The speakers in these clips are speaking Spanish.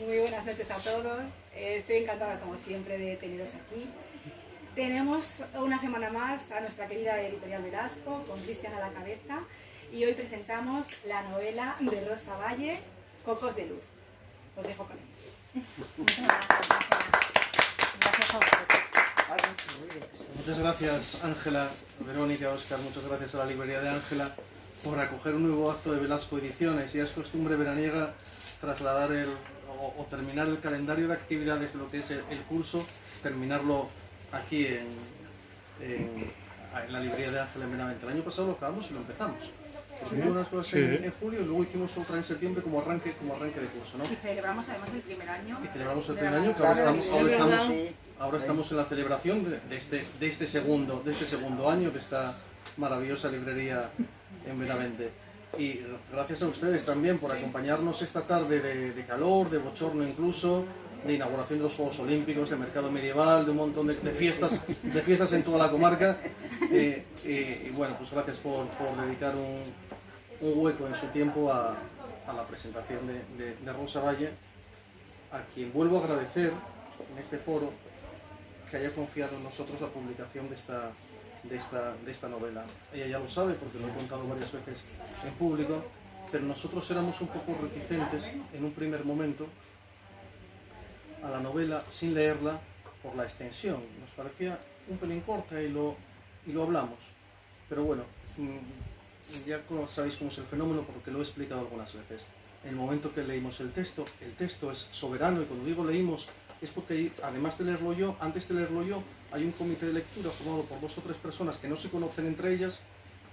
Muy buenas noches a todos. Estoy encantada, como siempre, de teneros aquí. Tenemos una semana más a nuestra querida editorial Velasco, con Cristian a la cabeza, y hoy presentamos la novela de Rosa Valle, Cocos de Luz. Os dejo con ellos. Muchas gracias. Gracias a vosotros. Muchas gracias, Ángela, Verónica, Óscar, muchas gracias a la librería de Ángela por acoger un nuevo acto de Velasco Ediciones. Ya es costumbre veraniega trasladar o terminar el calendario de actividades de lo que es el curso, terminarlo aquí en la librería de Ángela en Benavente. El año pasado lo acabamos y lo empezamos. Hicimos unas cosas en julio y luego hicimos otra en septiembre como arranque de curso, ¿no? Y celebramos además el primer año. Y celebramos el primer año, que ahora estamos en la celebración de este segundo año de esta maravillosa librería en Benavente. Y gracias a ustedes también por acompañarnos esta tarde de calor, de bochorno incluso, de inauguración de los Juegos Olímpicos, de mercado medieval, de un montón de fiestas en toda la comarca. Y bueno, pues gracias por dedicar un hueco en su tiempo a la presentación de Rosa Valle, a quien vuelvo a agradecer en este foro que haya confiado en nosotros la publicación de esta novela. Ella ya lo sabe porque lo he contado varias veces en público, pero nosotros éramos un poco reticentes en un primer momento a la novela sin leerla por la extensión. Nos parecía un pelín corta y lo hablamos. Pero bueno, ya sabéis cómo es el fenómeno porque lo he explicado algunas veces. En el momento que leímos el texto es soberano, y cuando digo leímos es porque además de leerlo yo, antes de leerlo yo, hay un comité de lectura formado por 2 o 3 personas que no se conocen entre ellas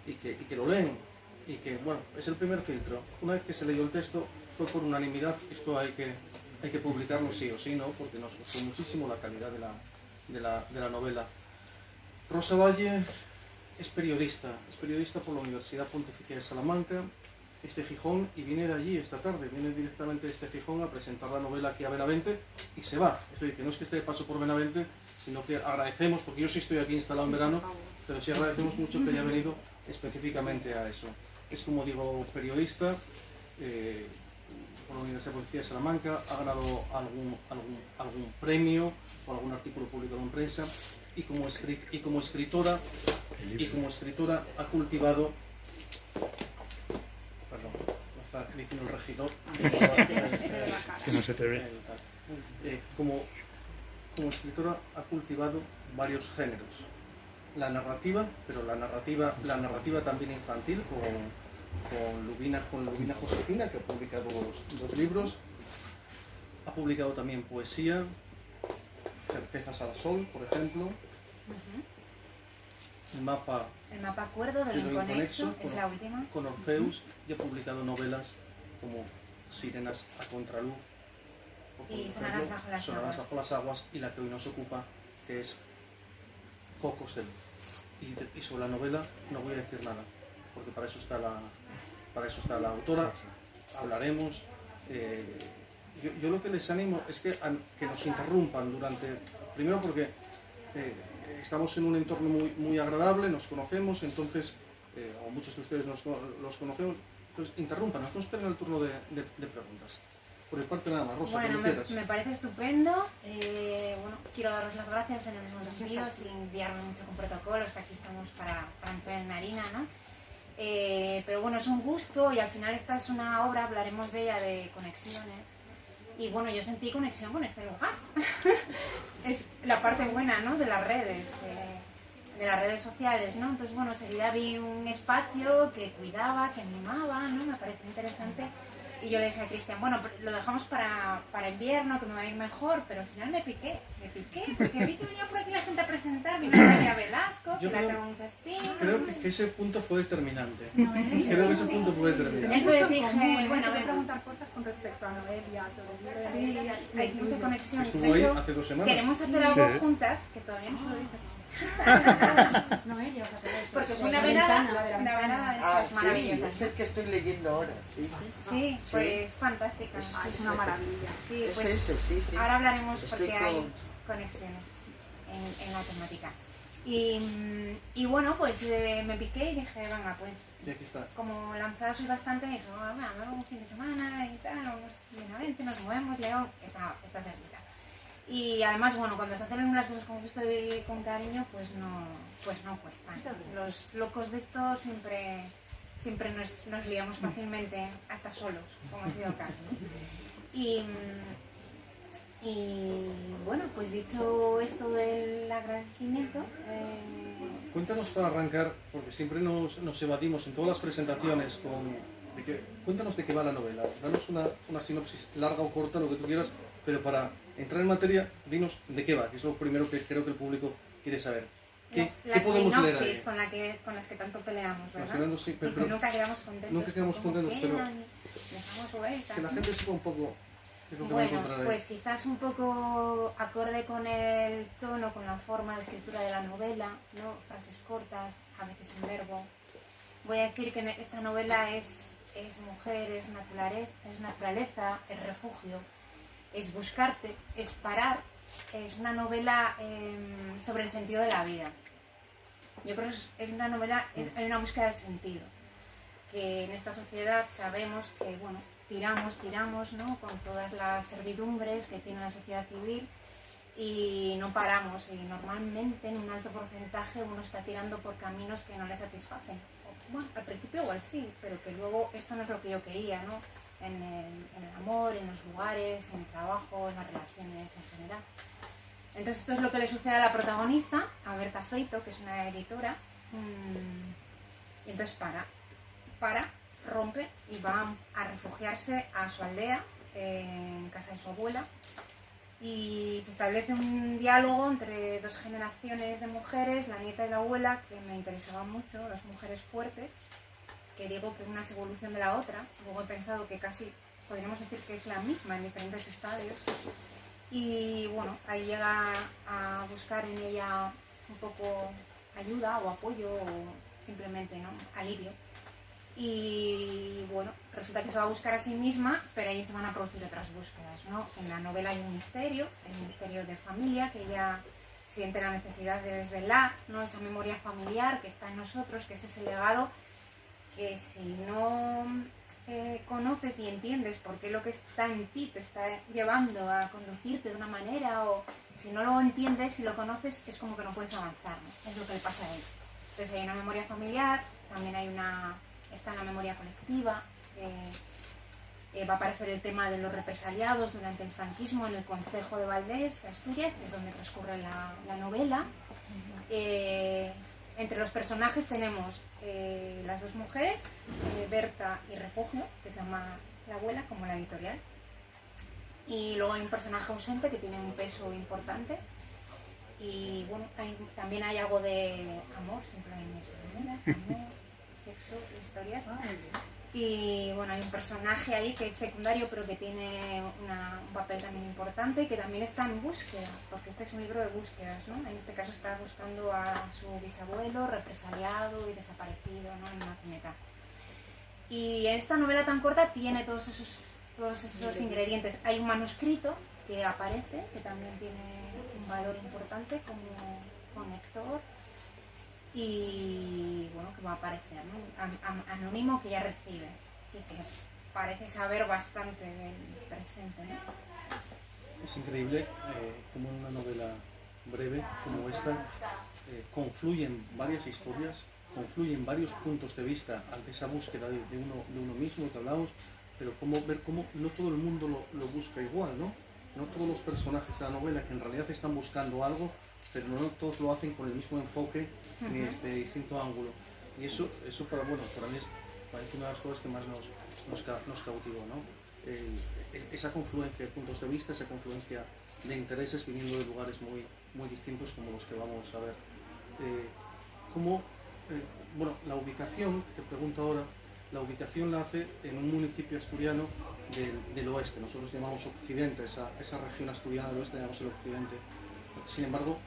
y que lo leen, y que, bueno, es el primer filtro. Una vez que se leyó el texto, fue por unanimidad, esto hay que publicarlo sí o sí, ¿no? Porque nos gustó muchísimo la calidad de la novela. Rosa Valle es periodista por la Universidad Pontificia de Salamanca, es de Gijón, y viene de allí esta tarde, viene directamente de Gijón a presentar la novela aquí a Benavente y se va. Es decir, que no es que esté de paso por Benavente, sino que agradecemos, porque yo sí estoy aquí instalado en verano, pero sí agradecemos mucho que haya venido específicamente a eso. Es, como digo, periodista por la Universidad Pontificia de Salamanca, ha ganado algún premio o algún artículo publicado en prensa, y como escritora ha cultivado, perdón, lo está diciendo el regidor, que no se te ve. Como escritora ha cultivado varios géneros. La narrativa, pero la narrativa también infantil, con Lubina Josefina, que ha publicado 2 libros. Ha publicado también poesía, Certezas al Sol, por ejemplo. El mapa acuerdo del inconexo es la última. Con Orfeus, y ha publicado novelas como Sirenas a contraluz, y Sonaras bajo las aguas, y la que hoy nos ocupa, que es Cocos de Luz. Y sobre la novela no voy a decir nada, porque para eso está la autora. Hablaremos. Yo lo que les animo es que nos interrumpan primero porque estamos en un entorno muy agradable, nos conocemos, entonces, o muchos de ustedes los conocemos, entonces interrúmpanos, no esperen el turno de preguntas. Por mi parte nada más, Rosa, bueno, cuando quieras. Me parece estupendo. Bueno, quiero daros las gracias en el mismo sentido, sin guiarme mucho con protocolos, que aquí estamos para entrar en harina, ¿no? Pero bueno, es un gusto, y al final esta es una obra, hablaremos de ella, de conexiones. Y bueno, yo sentí conexión con este lugar. Es la parte buena, ¿no?, de las redes, de las redes sociales, ¿no? Entonces, bueno, enseguida vi un espacio que cuidaba, que mimaba, ¿no? Me pareció interesante. Y yo le dije a Cristian, bueno, lo dejamos para invierno, que me va a ir mejor, pero al final me piqué, porque vi que venía por aquí la gente a presentar, vino a Velasco, que la tengo mucha estima. Creo que ese punto fue determinante. Sí, creo que ese punto fue determinante. Entonces dije, bueno, voy a preguntar cosas con respecto a Noelia, sobre el libro de Noelia. Sí, hay mucha conexión. Estuvo ahí hace 2 semanas. Queremos hacer algo juntas, que todavía no se lo he dicho a Cristian. Noelia, o sea, porque fue una velada maravillosa. Es el que estoy leyendo ahora, sí. Sí, pues fantástica. Es una maravilla. Sí, pues sí. ahora hablaremos porque hay conexiones en la temática. Y bueno, pues me piqué y dije, venga, pues Y aquí está. como lanzada soy bastante, dije, bueno, me hago un fin de semana y tal, vamos Benavente, nos movemos, León, está cerquita. Y además, bueno, cuando se hacen las cosas con gusto y con cariño, pues no cuestan. Los locos de esto siempre nos liamos fácilmente, hasta solos, como ha sido el caso, ¿no? Y bueno, pues dicho esto del agradecimiento... Cuéntanos para arrancar, porque siempre nos evadimos en todas las presentaciones cuéntanos de qué va la novela. Danos una sinopsis larga o corta, lo que tú quieras, pero para entrar en materia, dinos de qué va, que es lo primero que creo que el público quiere saber. ¿Qué podemos leer ahí? Con las que tanto peleamos, ¿verdad? Sí, pero nunca quedamos contentos. Nunca quedamos contentos, pero dejamos vueltas, que la gente sepa un poco qué es lo que bueno, va a encontrar ahí. Pues quizás un poco acorde con el tono, con la forma de escritura de la novela, ¿no? Frases cortas, a veces en verbo. Voy a decir que esta novela es mujer, es naturaleza, es refugio, es buscarte, es parar. Es una novela sobre el sentido de la vida. Yo creo que es una novela, hay una búsqueda del sentido. Que en esta sociedad sabemos que, bueno, tiramos, ¿no? Con todas las servidumbres que tiene la sociedad civil y no paramos. Y normalmente, en un alto porcentaje, uno está tirando por caminos que no le satisfacen. Bueno, al principio igual sí, pero que luego esto no es lo que yo quería, ¿no? En el amor, en los lugares, en el trabajo, en las relaciones en general. Entonces esto es lo que le sucede a la protagonista, a Berta Feito, que es una editora, y entonces rompe y va a refugiarse a su aldea, en casa de su abuela, y se establece un diálogo entre dos generaciones de mujeres, la nieta y la abuela, que me interesaban mucho, dos mujeres fuertes, que digo que una es evolución de la otra. Luego he pensado que casi podríamos decir que es la misma en diferentes estadios. Y bueno, ahí llega a buscar en ella un poco ayuda o apoyo o simplemente, ¿no? Alivio. Y bueno, resulta que se va a buscar a sí misma, pero ahí se van a producir otras búsquedas, ¿no? En la novela hay un misterio, el misterio de familia, que ella siente la necesidad de desvelar, ¿no? Esa memoria familiar que está en nosotros, que es ese legado que si no conoces y entiendes por qué lo que está en ti te está llevando a conducirte de una manera, o si no lo entiendes y lo conoces, es como que no puedes avanzar, ¿no? Es lo que le pasa a él. Entonces hay una memoria familiar, también está en la memoria colectiva, va a aparecer el tema de los represaliados durante el franquismo en el concejo de Valdés, de Asturias, que es donde transcurre la novela. Entre los personajes tenemos las dos mujeres, Berta y Refugio, que se llama la abuela, como la editorial. Y luego hay un personaje ausente que tiene un peso importante. Y bueno, también hay algo de amor, siempre hay amor, sexo, historias. Y bueno, hay un personaje ahí que es secundario, pero que tiene un papel también importante y que también está en búsqueda, porque este es un libro de búsquedas, ¿no? En este caso está buscando a su bisabuelo represaliado y desaparecido, ¿no? En una cuneta. Y esta novela tan corta tiene todos esos ingredientes. Hay un manuscrito que aparece, que también tiene un valor importante como conector. Y bueno, que va a aparecer, ¿no? Anónimo, que ya recibe y que parece saber bastante del presente, ¿no? Es increíble cómo en una novela breve como esta confluyen varias historias, confluyen varios puntos de vista ante esa búsqueda de uno mismo que hablamos, pero ver cómo no todo el mundo lo busca igual, ¿no? No todos los personajes de la novela, que en realidad están buscando algo, pero no todos lo hacen con el mismo enfoque ni desde distinto ángulo. Y eso para mí parece una de las cosas que más nos cautivó, ¿no? Esa confluencia de puntos de vista, esa confluencia de intereses viniendo de lugares muy distintos como los que vamos a ver. Bueno, la ubicación, te pregunto ahora, la ubicación la hace en un municipio asturiano del oeste. Nosotros llamamos occidente, esa región asturiana del oeste llamamos el occidente. Sin embargo,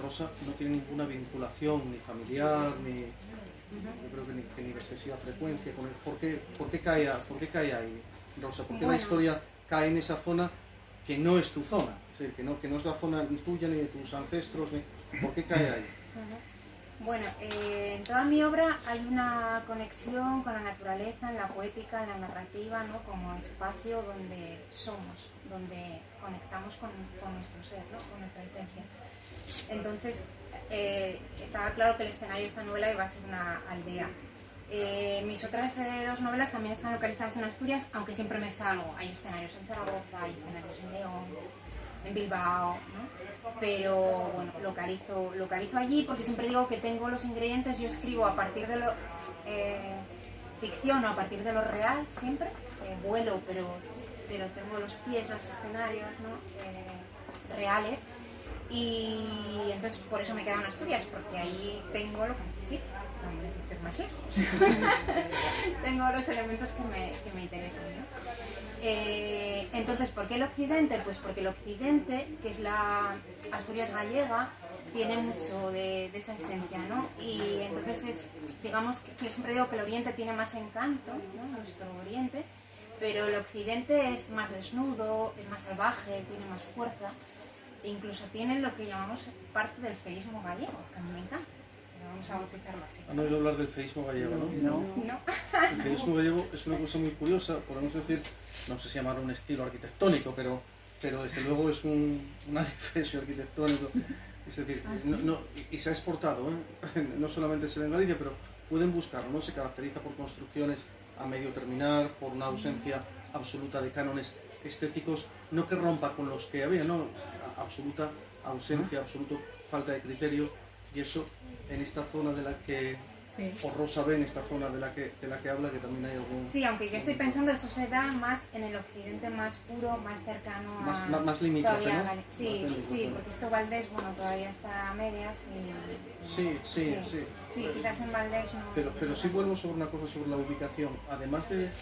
Rosa no tiene ninguna vinculación ni familiar, yo creo que ni de excesiva frecuencia con él. ¿Por qué cae ahí, Rosa? ¿Por qué la historia cae en esa zona que no es tu zona? Es decir, que no es la zona tuya ni de tus ancestros. ¿Por qué cae ahí? Bueno, en toda mi obra hay una conexión con la naturaleza, en la poética, en la narrativa, ¿no? Como espacio donde somos, donde conectamos con nuestro ser, ¿no? Con nuestra esencia. Entonces, estaba claro que el escenario de esta novela iba a ser una aldea. Mis otras dos novelas también están localizadas en Asturias, aunque siempre me salgo. Hay escenarios en Zaragoza, hay escenarios en León, en Bilbao, ¿no? Pero bueno, localizo allí porque siempre digo que tengo los ingredientes. Yo escribo a partir de lo ficción o a partir de lo real siempre, vuelo, pero tengo los pies, los escenarios, ¿no? Reales, y entonces por eso me he quedado en Asturias, porque ahí tengo lo que necesito, no me necesito más lejos. Tengo los elementos que me interesan, ¿no? Entonces, ¿por qué el occidente? Pues porque el occidente, que es la Asturias gallega, tiene mucho de esa esencia, ¿no? Y entonces digamos que yo siempre digo que el oriente tiene más encanto, ¿no? Nuestro oriente, pero el occidente es más desnudo, es más salvaje, tiene más fuerza, e incluso tiene lo que llamamos parte del feísmo gallego, que a mí me encanta. Vamos a bautizarlo así. Han oído hablar del feísmo gallego, ¿no? No. El feísmo gallego es una cosa muy curiosa, podemos decir, no sé si llamar un estilo arquitectónico, pero desde luego es un adefesio arquitectónico. Es decir, y se ha exportado, no solamente se ve en Galicia, pero pueden buscarlo, ¿no? Se caracteriza por construcciones a medio terminar, por una ausencia absoluta de cánones estéticos, no que rompa con los que había, no, absoluta ausencia, absoluta falta de criterio, y eso en esta zona de la que, o Rosa ve en esta zona de la que habla, que también hay algún... Sí, aunque yo estoy pensando eso se da más en el occidente más puro, más cercano a... Más limítrofe, ¿no? Sí, porque esto Valdés, bueno, todavía está a medias y... Sí, quizás en Valdés no... Pero sí vuelvo sobre una cosa, sobre la ubicación. Además de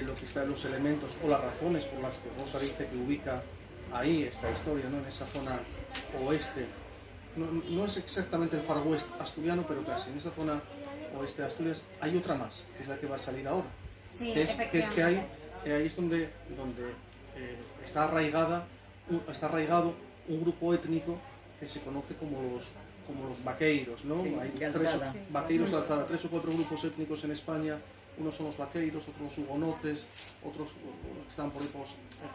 lo que está en los elementos o las razones por las que Rosa dice que ubica ahí esta historia, ¿no? En esa zona oeste. No es exactamente el Far West asturiano, pero casi. En esa zona oeste de Asturias hay otra más, que es la que va a salir ahora. Sí, que es que ahí es donde está arraigado un grupo étnico que se conoce como los vaqueiros, ¿no? Sí, hay vaqueiros de alzada, 3 o 4 grupos étnicos en España. Unos son los vaqueiros, otros los hugonotes, otros que están por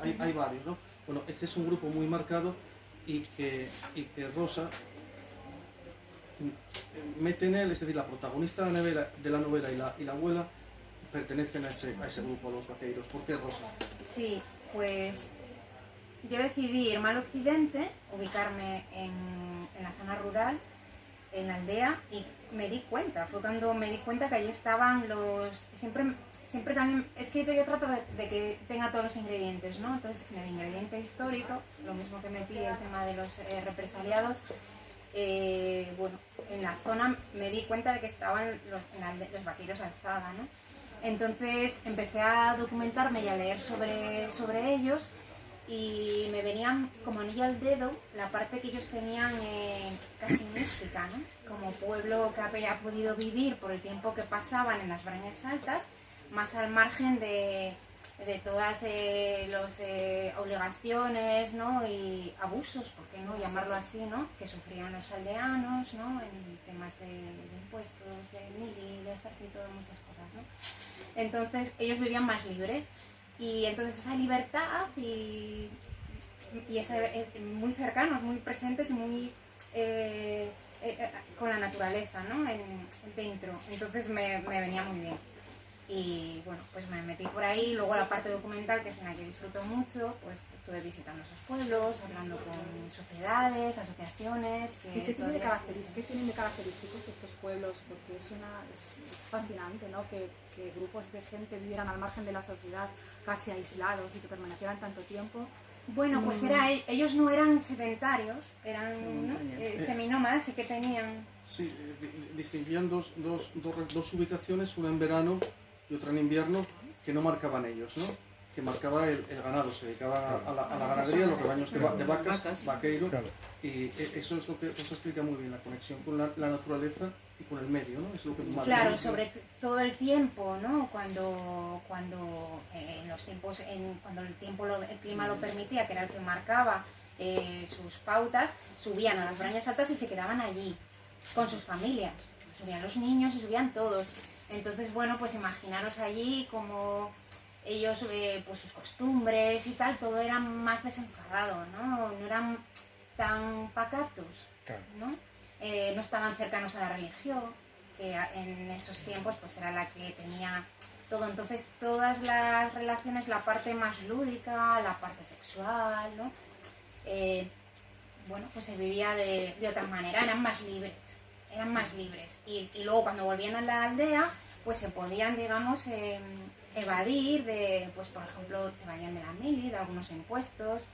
ahí, hay varios, ¿no? Bueno, este es un grupo muy marcado y que Rosa mete en él, es decir, la protagonista de la novela y la abuela pertenecen a ese grupo, a los vaqueiros. ¿Por qué, Rosa? Sí, pues yo decidí irme al occidente, ubicarme en la zona rural, en la aldea, y me di cuenta, fue cuando me di cuenta que allí estaban los... Siempre también, es que yo trato de que tenga todos los ingredientes, ¿no? Entonces, en el ingrediente histórico, lo mismo que metí el tema de los represaliados, bueno, en la zona me di cuenta de que estaban los vaqueros alzada, ¿no? Entonces empecé a documentarme y a leer sobre ellos, y me venían como anillo al dedo la parte que ellos tenían casi mística, ¿no? Como pueblo que había podido vivir por el tiempo que pasaban en las Brañas Altas, más al margen de todas las obligaciones, ¿no? Y abusos, ¿por qué no llamarlo así, ¿no? Que sufrían los aldeanos, ¿no? En temas de impuestos, de mili, de ejército, de muchas cosas, ¿no? Entonces ellos vivían más libres, y entonces esa libertad y muy cercanos, muy presentes y muy con la naturaleza, ¿no? Dentro. Entonces me venía muy bien. Y bueno, pues me metí por ahí. Luego la parte documental, que es en la que disfruto mucho, pues estuve visitando esos pueblos, hablando con sociedades, asociaciones. ¿Qué tienen de característicos estos pueblos? Porque es fascinante, ¿no? Que grupos de gente vivieran al margen de la sociedad, casi aislados, y que permanecieran tanto tiempo. Bueno, pues ellos no eran sedentarios, eran seminómadas, sí que tenían... Sí, distinguían dos ubicaciones, una en verano y otra en invierno, que no marcaban ellos, ¿no? Que marcaba el ganado, se dedicaban a la ganadería, los rebaños de vacas, vaqueiro, y eso es lo que eso explica muy bien, la conexión con la naturaleza y con el medio, ¿no? Es lo que marca. Claro, sobre todo el tiempo, ¿no? Cuando en los tiempos, cuando el clima lo permitía, que era el que marcaba sus pautas, subían a las Brañas Altas y se quedaban allí. con sus familias. Subían los niños y subían todos. Entonces, bueno, pues imaginaros allí como ellos, pues sus costumbres y tal, todo era más desenfadado, ¿no? No eran tan pacatos, ¿no? No estaban cercanos a la religión, que en esos tiempos pues era la que tenía todo. Entonces todas las relaciones, la parte más lúdica, la parte sexual, ¿no? Bueno, pues se vivía de otra manera, eran más libres. Y luego cuando volvían a la aldea, pues se podían, digamos, evadir de, pues por ejemplo, se evadían de la mili, de algunos impuestos,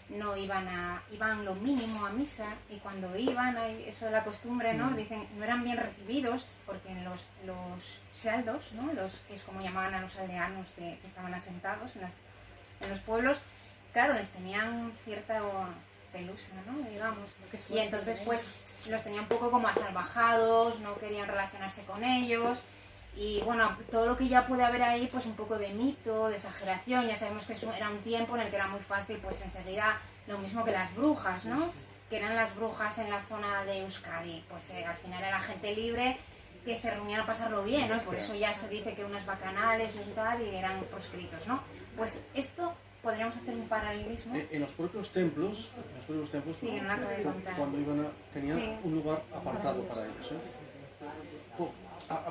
no iban lo mínimo a misa, y cuando iban, eso de la costumbre, ¿no? Dicen, no eran bien recibidos, porque en los xaldos, ¿no? Que es como llamaban a los aldeanos que estaban asentados en los pueblos, claro, les tenían cierta pelusa, ¿no? Digamos. Y entonces pues los tenían un poco como asalvajados, no querían relacionarse con ellos. Y bueno, todo lo que ya puede haber ahí, pues un poco de mito, de exageración. Ya sabemos que eso era un tiempo en el que era muy fácil, pues enseguida, lo mismo que las brujas, ¿no? Que eran las brujas en la zona de Euskadi. Pues al final era gente libre que se reunían a pasarlo bien, ¿no? Y por eso ya se dice que unas bacanales y tal, y eran proscritos, ¿no? Pues esto podríamos hacer un paralelismo. En los propios templos, sí, no la acabo de contar. Cuando tenían sí, un lugar apartado para ellos,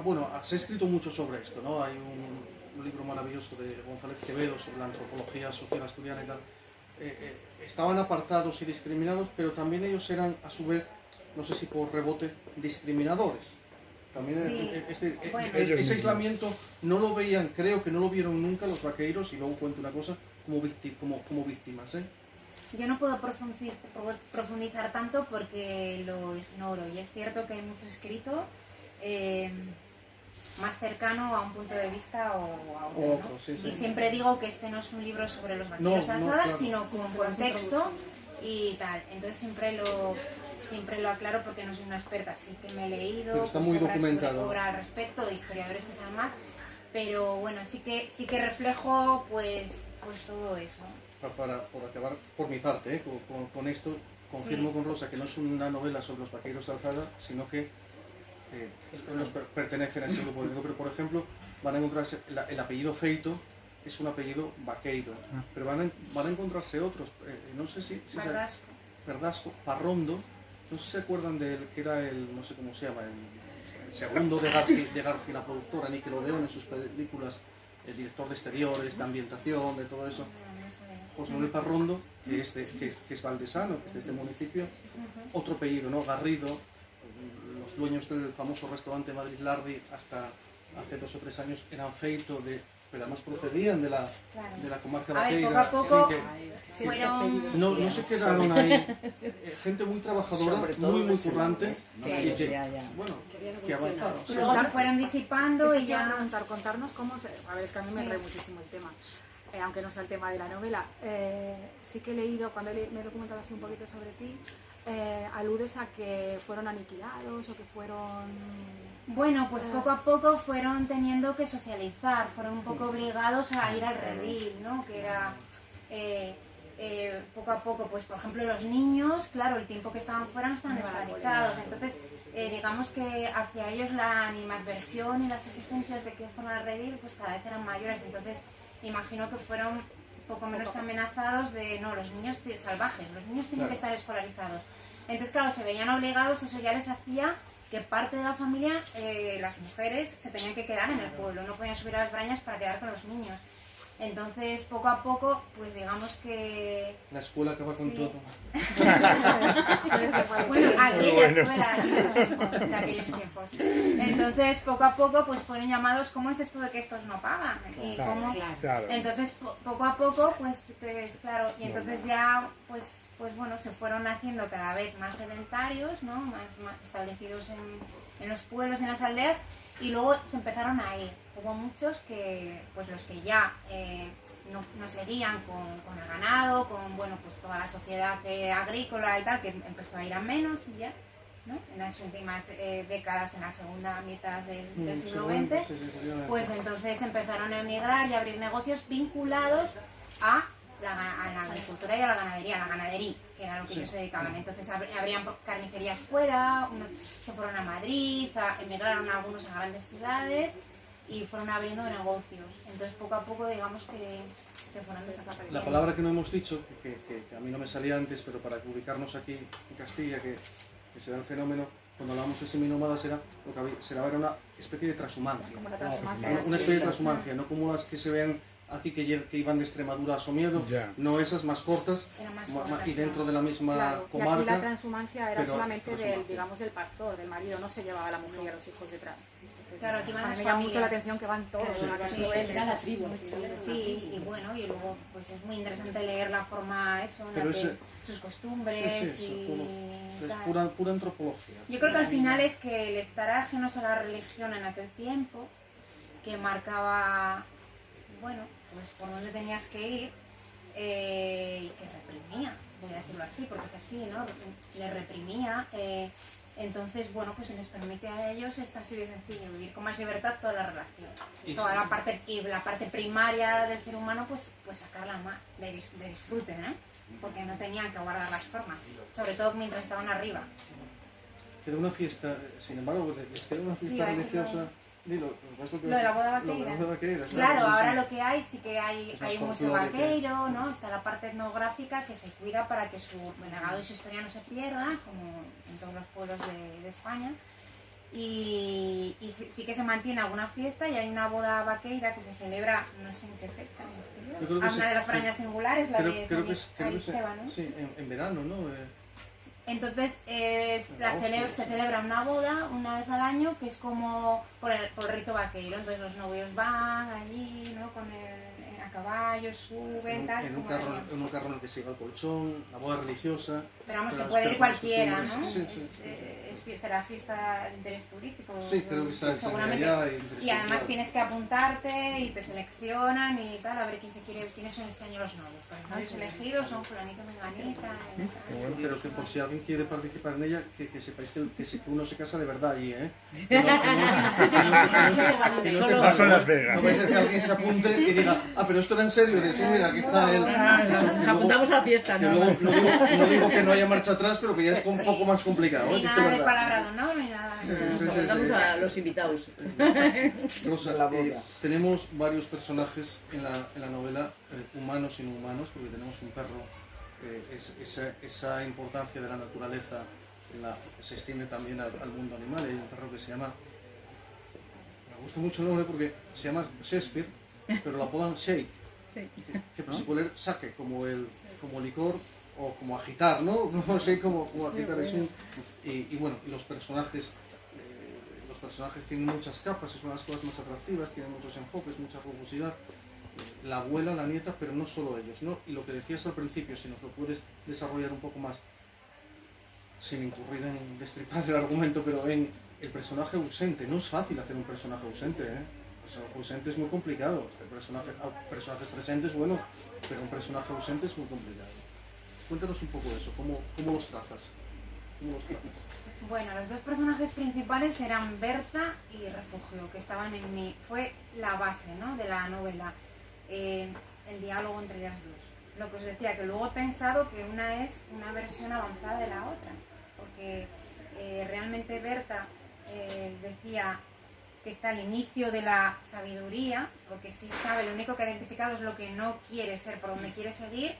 bueno, se ha escrito mucho sobre esto, ¿no? Hay un libro maravilloso de González Quevedo sobre la antropología social asturiana y tal. Estaban apartados y discriminados, pero también ellos eran, a su vez, no sé si por rebote, discriminadores. También sí, ese aislamiento no lo veían, creo que no lo vieron nunca los vaqueiros, y luego cuento una cosa, como víctimas, ¿eh? Yo no puedo profundizar tanto porque lo ignoro, y es cierto que hay mucho escrito más cercano a un punto de vista o a otro, ¿no? Sí. Y siempre digo que este no es un libro sobre los vaqueros de Azada, claro, sino con contexto y tal. Entonces siempre lo aclaro porque no soy una experta, sí que me he leído, pero está muy documentado, obra al respecto, de historiadores que saben más, pero bueno, sí que reflejo pues todo eso. Por acabar, por mi parte, con esto, confirmo con Rosa que no es una novela sobre los vaqueiros de Azada, sino que nos pertenecen a ese grupo. Pero por ejemplo, van a encontrarse el apellido Feito, es un apellido vaqueiro, pero van a encontrarse otros, no sé si Verdasco, Parrondo, no sé si se acuerdan de él, que era el, no sé cómo se llama, el segundo de Garci, la productora Nickelodeon, en sus películas, el director de exteriores, de ambientación, de todo eso. José Manuel Parrondo, que es valdesano, que es de este municipio, otro apellido, ¿no? Garrido. Los dueños del famoso restaurante Madrid Lardi hasta hace 2 o 3 años eran Feito, pero además procedían de la comarca vaqueira. Poco a poco fueron... No se quedaron ahí. Gente muy trabajadora, muy currante, y que avanzaron. Luego se fueron disipando y ya... contarnos cómo se... A ver, es que a mí me trae muchísimo el tema. Aunque no sea el tema de la novela, sí que he leído, cuando me he documentado así un poquito sobre ti, aludes a que fueron aniquilados o que fueron... Bueno, pues poco a poco fueron teniendo que socializar, fueron un poco obligados a ir al redil, ¿no? Que era poco a poco, pues por ejemplo los niños, claro, el tiempo que estaban fuera no estaban esclavizados, entonces digamos que hacia ellos la animadversión y las exigencias de que fueran al redil pues cada vez eran mayores, entonces imagino que fueron poco menos que amenazados de, no, los niños salvajes, los niños tienen que estar escolarizados. Entonces, claro, se veían obligados, eso ya les hacía que parte de la familia, las mujeres, se tenían que quedar en el pueblo, no podían subir a las brañas para quedar con los niños. Entonces, poco a poco, pues digamos que... La escuela acaba con todo. Bueno, aquella escuela, de aquellos tiempos. Entonces, poco a poco, pues fueron llamados, ¿cómo es esto de que estos no pagan? Y cómo... Entonces, poco a poco, pues claro, y entonces ya, pues bueno, se fueron haciendo cada vez más sedentarios, ¿no? Más establecidos en los pueblos, en las aldeas, y luego se empezaron a ir. Hubo muchos que, pues los que ya no seguían con el ganado, con, bueno, pues toda la sociedad agrícola y tal, que empezó a ir a menos ya, ¿no? En las últimas décadas, en la segunda mitad del siglo XX, pues entonces empezaron a emigrar y a abrir negocios vinculados a a la agricultura y a la ganadería, que era lo que ellos se dedicaban. Entonces habrían carnicerías fuera, se fueron a Madrid, emigraron algunos a grandes ciudades y fueron abriendo negocios. Entonces poco a poco digamos que fueron desapareciendo. La palabra que no hemos dicho, que a mí no me salía antes, pero para ubicarnos aquí en Castilla, que se da el fenómeno, cuando hablamos de seminómadas era una especie de transhumancia. Como la transhumancia. Una especie de transhumancia, no como las que se ven aquí que iban de Extremadura a Somiedo, no esas más cortas, y dentro de la misma comarca. Y aquí la transhumancia era solamente del pastor, del marido, no se llevaba a la mujer y a los hijos detrás. Entonces, claro, aquí van las me llama mucho la familias. atención que van todos. Era la tribu. Sí, y bueno, y luego pues es muy interesante leer la forma sus costumbres es pura antropología. Yo creo que al final es que el estar ajenos a la religión en aquel tiempo, que marcaba, bueno, pues por dónde tenías que ir, y que reprimía, voy a decirlo así, porque es así, ¿no? Le reprimía, entonces, bueno, pues se les permite a ellos, es así de sencillo, vivir con más libertad toda la relación. Toda la parte primaria del ser humano, pues sacarla más, de disfrute, ¿no? Porque no tenían que guardar las formas, sobre todo mientras estaban arriba. Queda una fiesta, sin embargo, les queda una fiesta religiosa. Dilo, lo de la boda vaqueira. Claro, ahora lo que hay, sí que hay un museo vaqueiro, ¿no? Está la parte etnográfica que se cuida para que su legado y su historia no se pierda, como en todos los pueblos de España. Y sí que se mantiene alguna fiesta y hay una boda vaqueira que se celebra, no sé en qué fecha, una de las brañas singulares, la de San Esteban, ¿no? Sí, en verano, ¿no? Entonces se celebra una boda una vez al año que es como por el rito vaqueiro. Entonces los novios van allí, ¿no? A caballo, suben, tal. En un carro en el que se lleva el colchón, la boda religiosa. Pero vamos, que puede ir cualquiera, ¿no? Sí. Será fiesta de interés turístico. Sí, creo que está seguramente. Y además tienes que apuntarte y te seleccionan y tal, a ver quiénes son este año los novios. Pues los novios elegidos son fulanito, menganita. Pero que por si alguien quiere participar en ella, que sepáis que uno se casa de verdad allí, ¿eh? No son Las Vegas. No vais a que alguien se apunte y diga, pero esto era en serio, y decir, mira, aquí está él. Nos apuntamos a la fiesta, ¿no? No digo que no haya marcha atrás, pero que ya es un poco más complicado. Ni nada de palabra de honor, ni nada. Nos apuntamos a los invitados. Rosa, tenemos varios personajes en la novela, humanos y no humanos, porque tenemos un perro. Esa importancia de la naturaleza se extiende también al mundo animal. Hay un perro que se llama, me gusta mucho el nombre porque se llama Shakespeare, pero lo apodan Shake, que se puede leer sake, como licor o como agitar, ¿no? No sé, como agitar. Y bueno, los personajes tienen muchas capas, es una de las cosas más atractivas, tienen muchos enfoques, mucha rugosidad. La abuela, la nieta, pero no solo ellos, ¿no? Y lo que decías al principio, si nos lo puedes desarrollar un poco más, sin incurrir en destripar el argumento, pero en el personaje ausente. No es fácil hacer un personaje ausente, ¿eh? El personaje ausente es muy complicado. Personajes presentes, bueno, pero un personaje ausente es muy complicado. Cuéntanos un poco de eso, ¿cómo los trazas? Bueno, los dos personajes principales eran Berta y Refugio, que estaban fue la base, ¿no?, de la novela. El diálogo entre ellas dos. Lo que os decía, que luego he pensado que una es una versión avanzada de la otra, porque realmente Berta decía que está al inicio de la sabiduría, porque sí sabe, lo único que ha identificado es lo que no quiere ser, por donde quiere seguir,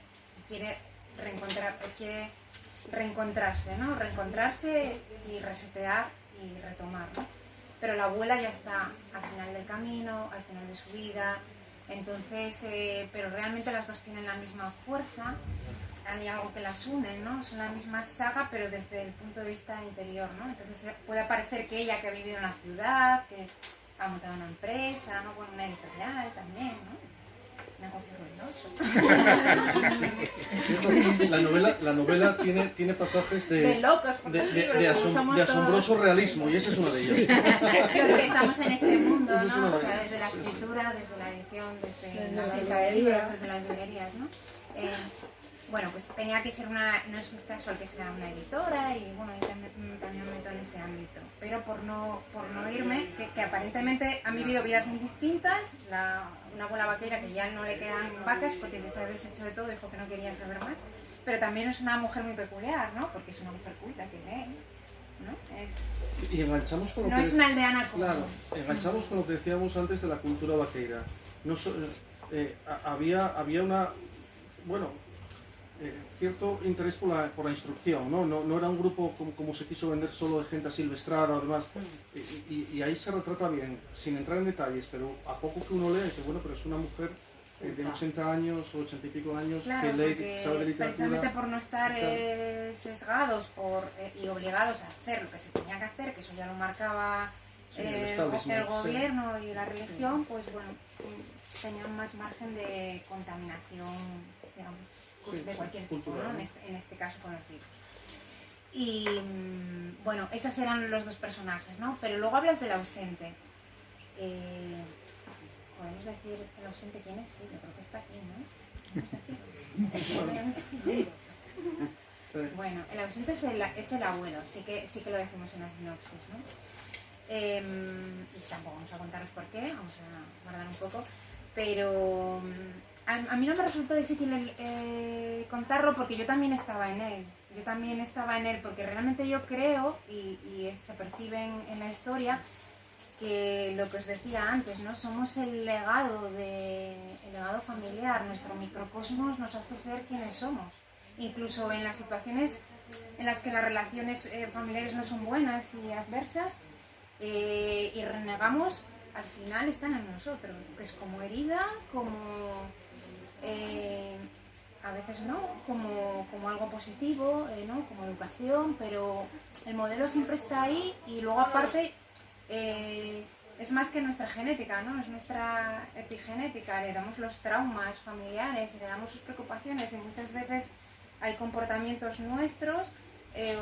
quiere reencontrarse, ¿no? Reencontrarse y resetear y retomar, ¿no? Pero la abuela ya está al final del camino, al final de su vida. Entonces, pero realmente las dos tienen la misma fuerza, hay algo que las une, ¿no? Son la misma saga, pero desde el punto de vista interior, ¿no? Entonces puede parecer que ella, que ha vivido en la ciudad, que ha montado una empresa, ¿no? Bueno, una editorial también, ¿no? La novela tiene pasajes de locos, de asombroso realismo, y esa es una de ellas. Los que estamos en este mundo, ¿no? O sea, desde la escritura, desde la edición, desde la venta de libros, desde las librerías, ¿no? bueno, pues tenía que ser no es casual que sea una editora y bueno, también me meto en ese ámbito. Pero por no irme, que aparentemente han vivido vidas muy distintas, una abuela vaquera que ya no le quedan vacas porque se ha deshecho de todo, dijo que no quería saber más, pero también es una mujer muy peculiar, ¿no? Porque es una mujer culta que lee, ¿no? Y enganchamos con lo no que... es una aldeana común. Claro, enganchamos con lo que decíamos antes de la cultura vaqueira. No había una... Bueno, cierto interés por la instrucción, ¿no? No era un grupo como se quiso vender solo de gente asilvestrada o demás, y ahí se retrata bien, sin entrar en detalles, pero a poco que uno lee, que bueno, pero es una mujer de 80 años o 80 y pico años, claro, que lee, que sabe de literatura. Precisamente por no estar sesgados y obligados a hacer lo que se tenía que hacer, que eso ya lo marcaba el gobierno y la religión, pues bueno, tenían más margen de contaminación, digamos, de cualquier tipo, ¿no? En este caso con los libros. Y bueno, esos eran los dos personajes, ¿no? Pero luego hablas del ausente. ¿Podemos decir el ausente quién es? Sí, yo creo que está aquí, ¿no? Sí. Bueno, el ausente es el abuelo, sí que lo decimos en la sinopsis, ¿no? Y tampoco vamos a contaros por qué, vamos a guardar un poco, pero a mí no me resultó difícil contarlo porque yo también estaba en él. Porque realmente yo creo, y se percibe en la historia, que lo que os decía antes, ¿no? Somos el legado familiar, nuestro microcosmos nos hace ser quienes somos. Incluso en las situaciones en las que las relaciones familiares no son buenas y adversas y renegamos, al final están en nosotros, que es como herida, como a veces no, como algo positivo, ¿no? Como educación, pero el modelo siempre está ahí y luego aparte es más que nuestra genética, ¿no? Es nuestra epigenética, heredamos los traumas familiares, heredamos sus preocupaciones y muchas veces hay comportamientos nuestros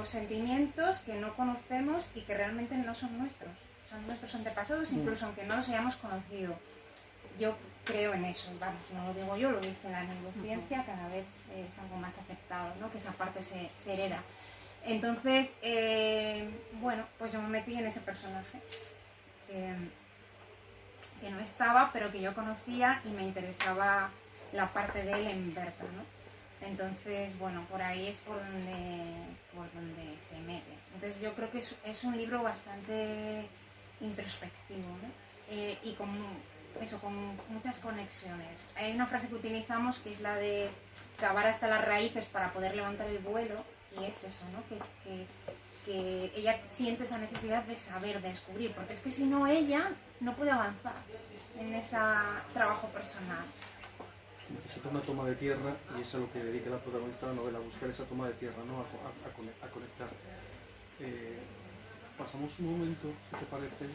o sentimientos que no conocemos y que realmente no son nuestros. Son nuestros antepasados, incluso aunque no los hayamos conocido. Yo creo en eso, vamos, no lo digo yo, lo dice la neurociencia, cada vez es algo más aceptado, ¿no? Que esa parte se hereda. Entonces, bueno, pues yo me metí en ese personaje que no estaba, pero que yo conocía y me interesaba la parte de él en Berta, ¿no? Entonces, bueno, por ahí es por donde se mete. Entonces yo creo que es un libro bastante introspectivo, ¿no? Y con muchas conexiones. Hay una frase que utilizamos que es la de cavar hasta las raíces para poder levantar el vuelo, y es eso, ¿no? Que ella siente esa necesidad de saber, de descubrir, porque es que si no ella no puede avanzar en ese trabajo personal. Necesita una toma de tierra y es a lo que dedica la protagonista de la novela, buscar esa toma de tierra, ¿no? A conectar. Pasamos un momento, ¿qué te parece?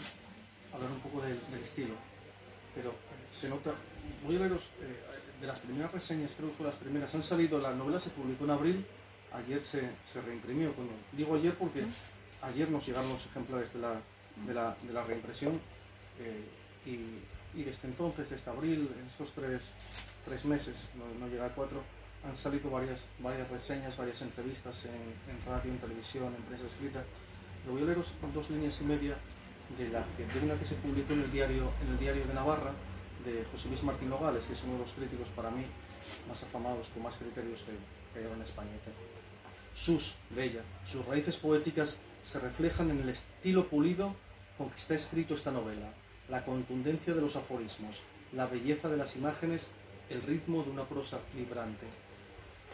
Hablar un poco del estilo, pero se nota, voy a leeros de las primeras reseñas, creo que fue las primeras, han salido, la novela se publicó en abril, ayer se reimprimió, bueno, digo ayer porque ayer nos llegaron los ejemplares de la reimpresión y desde entonces, desde abril, en estos tres meses, no llega a 4, han salido varias reseñas, varias entrevistas en radio, en televisión, en prensa escrita. Lo voy a leeros con 2 líneas y media de una que se publicó en el diario de Navarra, de José Luis Martín Nogales, que es uno de los críticos para mí más afamados, con más criterios que hay ahora en España. Sus raíces poéticas se reflejan en el estilo pulido con que está escrito esta novela, la contundencia de los aforismos, la belleza de las imágenes, el ritmo de una prosa vibrante.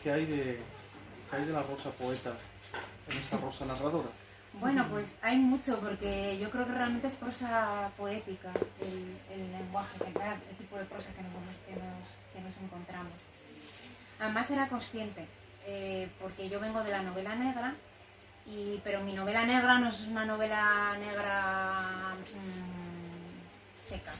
¿Qué hay de la Rosa poeta en esta Rosa narradora? Bueno, pues hay mucho, porque yo creo que realmente es prosa poética el lenguaje, el tipo de prosa que nos encontramos. Además era consciente, porque yo vengo de la novela negra, pero mi novela negra no es una novela negra seca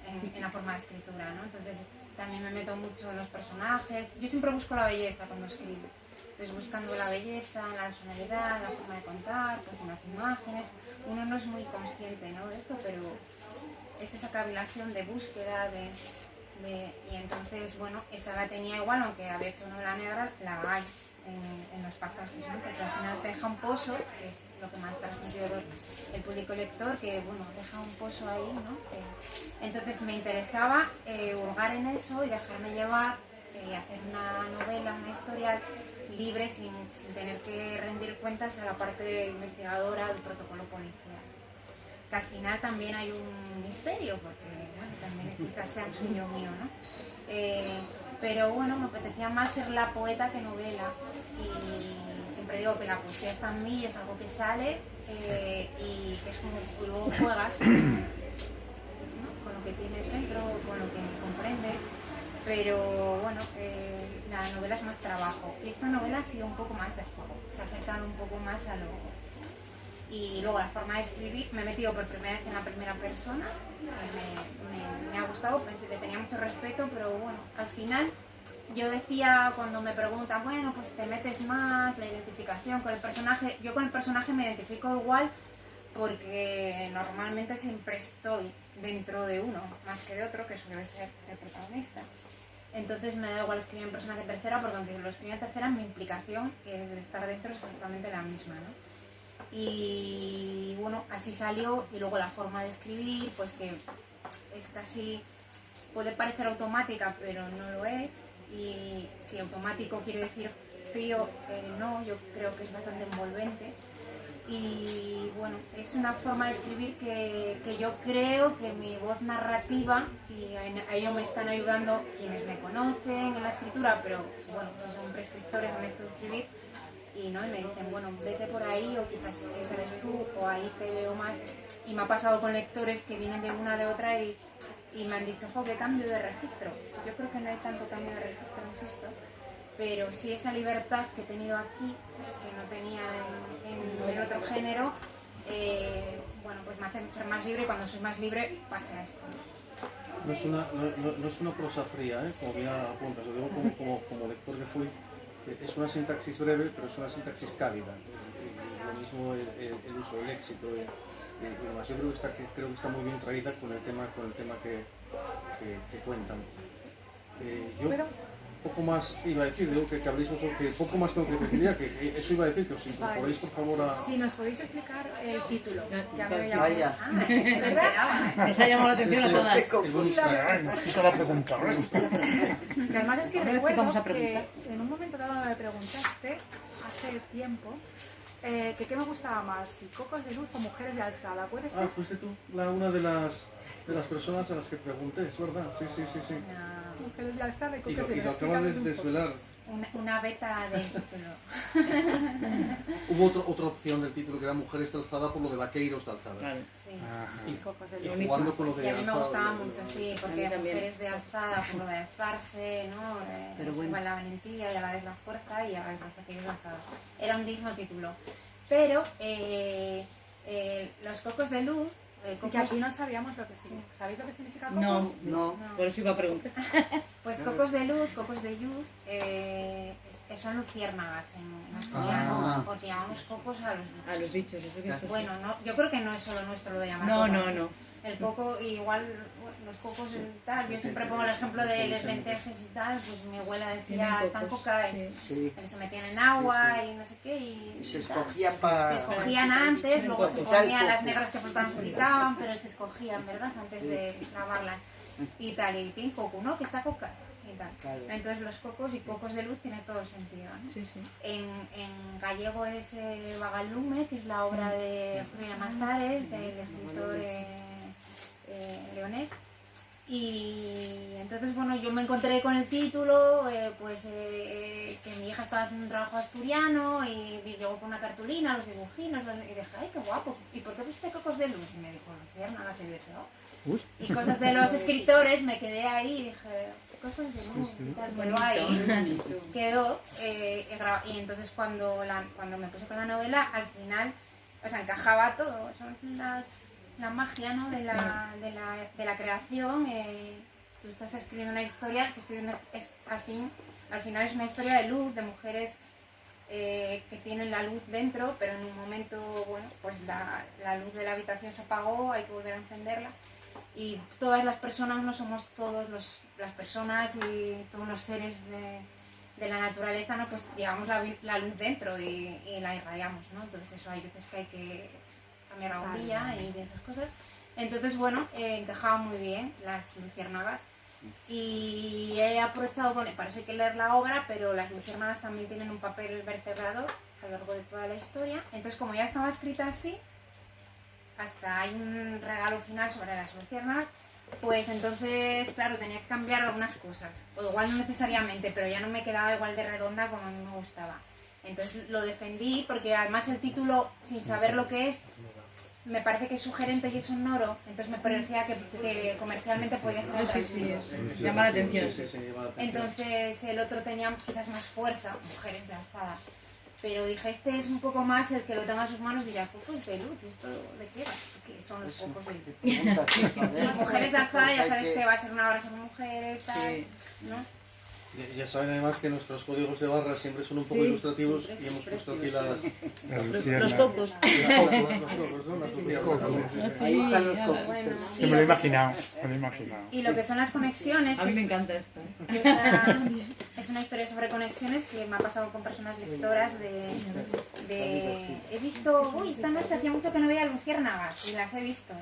en la forma de escritura, ¿no? Entonces también me meto mucho en los personajes. Yo siempre busco la belleza cuando escribo. Entonces buscando la belleza, la sonoridad, la forma de contar, pues en las imágenes. Uno no es muy consciente, ¿no? De esto, pero es esa cavilación de búsqueda, Y entonces, bueno, esa la tenía igual, aunque había hecho novela negra, la hay en los pasajes, ¿no? Entonces al final te deja un pozo, que es lo que más ha transmitido el público lector, que bueno, deja un pozo ahí, ¿no? Entonces me interesaba hurgar en eso y dejarme llevar, hacer una novela, una historia libre sin tener que rendir cuentas a la parte de investigadora del protocolo policial. Que al final también hay un misterio, porque bueno, también quizás sea un sueño mío, ¿no? Pero bueno, me apetecía más ser la poeta que novela, y siempre digo que la poesía está en mí, es algo que sale y que es como que luego juegas con, ¿no? Con lo que tienes dentro, con lo que comprendes, pero bueno, la novela es más trabajo y esta novela ha sido un poco más de juego, se ha acercado un poco más a lo... Y luego la forma de escribir, me he metido por primera vez en la primera persona, me ha gustado, pensé, le tenía mucho respeto, pero bueno, al final yo decía cuando me preguntan, bueno, pues te metes más, la identificación con el personaje, yo con el personaje me identifico igual porque normalmente siempre estoy dentro de uno, más que de otro, que suele ser el protagonista. Entonces me da igual escribir en persona que en tercera, porque aunque lo escriba en tercera, mi implicación, que es de estar dentro, es exactamente la misma, ¿no? Y bueno, así salió. Y luego la forma de escribir, pues que es casi, puede parecer automática, pero no lo es. Y si automático quiere decir frío, no, yo creo que es bastante envolvente. Y bueno, es una forma de escribir que yo creo que mi voz narrativa, y a ello me están ayudando quienes me conocen en la escritura, pero bueno, que son prescriptores en esto de escribir, y me dicen, bueno, vete por ahí, o quizás ese eres tú, o ahí te veo más. Y me ha pasado con lectores que vienen de una de otra y me han dicho, jo, qué cambio de registro. Yo creo que no hay tanto cambio de registro, insisto, pero sí esa libertad que he tenido aquí, que no tenía en el otro género, bueno, pues me hace ser más libre, y cuando soy más libre pasa esto. No es una prosa fría, como bien apuntas, lo digo como lector que fui. Es una sintaxis breve, pero es una sintaxis cálida. Y lo mismo el uso del léxico. Y además yo creo que está muy bien traída con el tema que cuentan. Yo poco más iba a decir, digo que habléis vosotros, que poco más tengo que decir, que eso iba a decir, que os incorporéis por favor a... Si nos podéis explicar el título, ya me había llamado. Vaya. Nos ha llamado la atención a todas. El bonus track. Nos quita la pregunta. Que además es que Vamos recuerdo a preguntar. que en un momento dado me preguntaste, hace tiempo, que qué me gustaba más, si Cocos de Luz o Mujeres de Alzada, ¿puede ser? Ah, fuiste tú una de las personas a las que pregunté, es verdad, sí. Mujeres de Alzada y Y Cocos de lo Luz. acabas de desvelar. Una beta del título. Hubo otra opción del título que era Mujeres de Alzada por lo de vaqueiros de alzada. Claro. Sí. Y, Cocos de y Luz. jugando con lo Y de a mí me alzada, gustaba lo de- mucho, sí, A porque mí también. mujeres de alzada, por lo de alzarse, ¿no? Pero Es bueno. igual la valentía y a la vez la fuerza y a la vez la que es alzada. Era un digno título. Pero los Cocos de Luz, Sí, que aquí no sabíamos lo que significa. ¿Sabéis lo que significa Cocos? No, No. por eso iba a preguntar. pues Cocos de Luz, Cocos de Luz, son luciérnagas en asturiano, Ah. porque llamamos cocos a los bichos. A los bichos, eso que eso. Bueno, no, yo creo que no es solo nuestro lo de llamar No, coco. no. El coco, igual, bueno, los cocos y tal, yo siempre pongo el ejemplo de las lentejas y tal, pues mi abuela decía, Tienen están cocos, cocas, sí. Sí. que se metían en agua Sí, y no sé qué, y Se tal. escogían Se para... escogían antes, luego se Quitar ponían las coco. negras que flotaban, se quitaban, pero se escogían, ¿verdad? Antes de lavarlas y tal, y tienen coco, ¿no? Que está coca y tal. Claro. Entonces los cocos y Cocos de Luz tiene todo el sentido, ¿no? Sí. En gallego es Vagalume, que es la obra de Julio Llamazares, del escritor leonés. Y entonces, bueno, yo me encontré con el título, que mi hija estaba haciendo un trabajo asturiano y llegó con una cartulina, los dibujinos, y dije, ay, qué guapo, ¿y por qué pusiste Cocos de Luz? Y me dijo, luciérnagas, y dije, oh. Y cosas de los escritores, me quedé ahí y dije, Cocos de Luz, y tal, quedó ahí, quedó, y entonces cuando me puse con la novela, al final, o sea, encajaba todo, son la magia, ¿no? de la creación. Tú estás escribiendo una historia que al final es una historia de luz, de mujeres que tienen la luz dentro, pero en un momento, bueno, pues la luz de la habitación se apagó, hay que volver a encenderla. y todas las personas no somos todos las personas y todos los seres de la naturaleza, ¿no? Pues llevamos la luz dentro y la irradiamos, ¿no? Entonces eso hay veces que hay que cambiar la bombilla y de esas cosas. Entonces, bueno, encajaban muy bien las luciérnagas y he aprovechado para eso hay que leer la obra, pero las luciérnagas también tienen un papel vertebrado a lo largo de toda la historia. Entonces, como ya estaba escrita así, hasta hay un regalo final sobre las luciérnagas, pues entonces, claro, tenía que cambiar algunas cosas, o igual no necesariamente, pero ya no me quedaba igual de redonda como a mí me gustaba. Entonces lo defendí porque además el título, sin saber lo que es, me parece que es sugerente y es sonoro, entonces me parecía que comercialmente podía ser atractivo. Sí, llama la atención. Entonces el otro tenía quizás más fuerza, Mujeres de Alzada. Pero dije, este es un poco más el que lo tenga en sus manos, dirá, focos de luz, ¿esto de qué va? ¿Esto qué son los focos de luz? Las Mujeres de Alzada ya sabes que va a ser una obra sobre mujeres, tal, ¿no? Ya saben además que nuestros códigos de barra siempre son un poco ilustrativos y hemos puesto aquí Los cocos. Ahí están los cocos. Bueno, Me lo he imaginado, y lo que son las conexiones, A mí me encanta esto. es una historia sobre conexiones que me ha pasado con personas lectoras he visto, uy, esta noche hacía mucho que no veía luciérnagas y las he visto.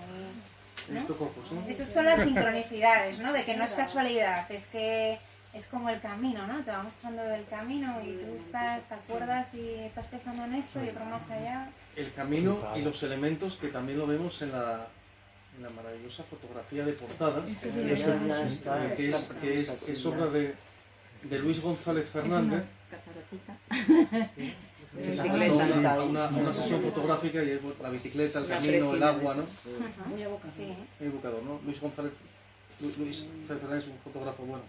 Esas son las sincronicidades, ¿no? De que no es casualidad, es que es como el camino, ¿no? Te va mostrando el camino y tú te acuerdas y estás pensando en esto y otro más allá. El camino y los elementos que también lo vemos en la maravillosa fotografía de portada, que es obra de Luis González Fernández. Una sesión fotográfica y es la bicicleta, el camino, el agua, ¿no? Muy evocador. Sí. Muy evocador, ¿no? Luis González Fernández es un fotógrafo, bueno,